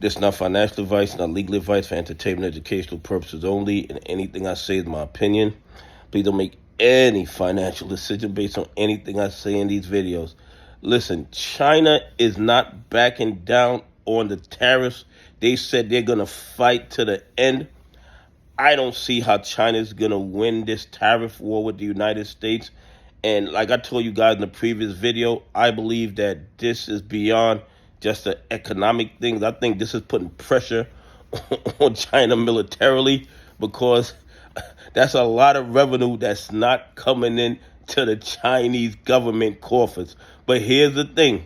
This is not financial advice, not legal advice, for entertainment, educational purposes only, and anything I say is my opinion. Please don't make any financial decision based on anything I say in these videos. Listen, China is not backing down on the tariffs. They said they're going to fight to the end. I don't see how China's going to win this tariff war with the United States. And like I told you guys in the previous video, I believe that this is beyond just the economic things. I think this is putting pressure on China militarily, because that's a lot of revenue that's not coming in to the Chinese government coffers. But here's the thing.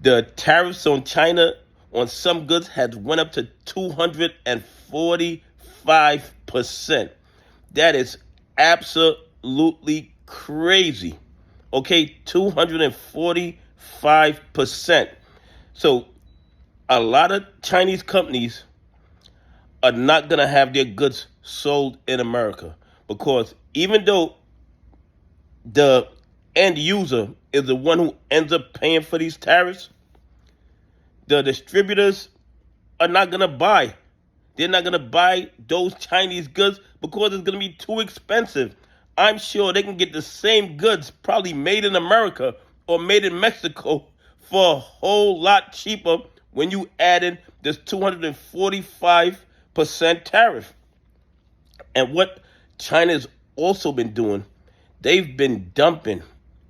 The tariffs on China on some goods has went up to 245%. That is absolutely crazy. Okay, 245%. So a lot of Chinese companies are not going to have their goods sold in America, because even though the end user is the one who ends up paying for these tariffs, the distributors are not going to buy. They're not going to buy those Chinese goods because it's going to be too expensive. I'm sure they can get the same goods probably made in America or made in Mexico for a whole lot cheaper when you add in this 245% tariff. And what China's also been doing, they've been dumping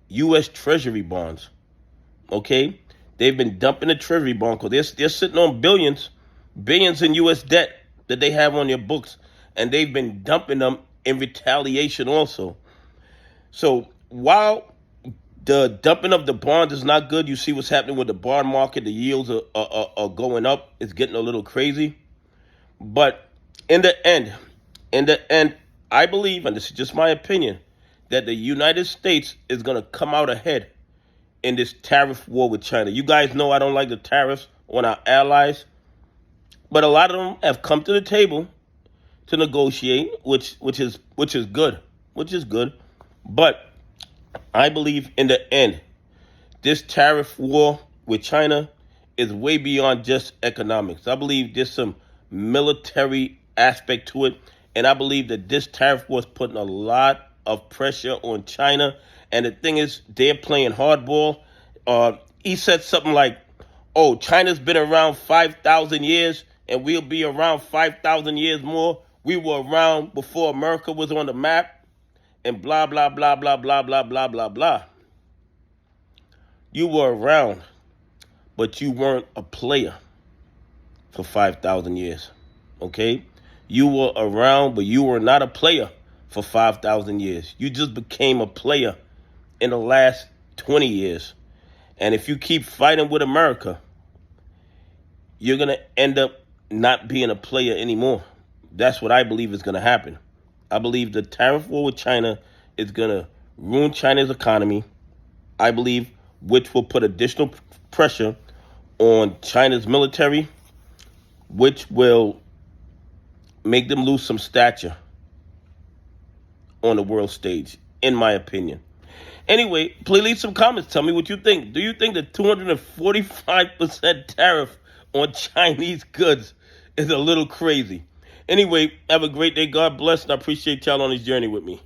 U.S. treasury bonds. Okay? They've been dumping the treasury bond because they're sitting on billions in U.S. debt that they have on their books, and they've been dumping them in retaliation also. So while the dumping of the bonds is not good, you see what's happening with the bond market. The yields are going up. It's getting a little crazy. But in the end, I believe, and this is just my opinion, that the United States is going to come out ahead in this tariff war with China. You guys know I don't like the tariffs on our allies, but a lot of them have come to the table to negotiate, which is good. But I believe in the end, this tariff war with China is way beyond just economics. I believe there's some military aspect to it, and I believe that this tariff war is putting a lot of pressure on China. And the thing is, they're playing hardball. He said something like, oh, China's been around 5,000 years, and we'll be around 5,000 years more. We were around before America was on the map, and blah, blah, blah, blah, blah, blah, blah, blah, blah. You were around, but you weren't a player for 5,000 years, okay? You were around, but you were not a player for 5,000 years. You just became a player in the last 20 years. And if you keep fighting with America, you're going to end up not being a player anymore. That's what I believe is going to happen. I believe the tariff war with China is going to ruin China's economy, I believe, which will put additional pressure on China's military, which will make them lose some stature on the world stage, in my opinion. Anyway, please leave some comments. Tell me what you think. Do you think the 245% tariff on Chinese goods is a little crazy? Anyway, have a great day. God bless, and I appreciate y'all on this journey with me.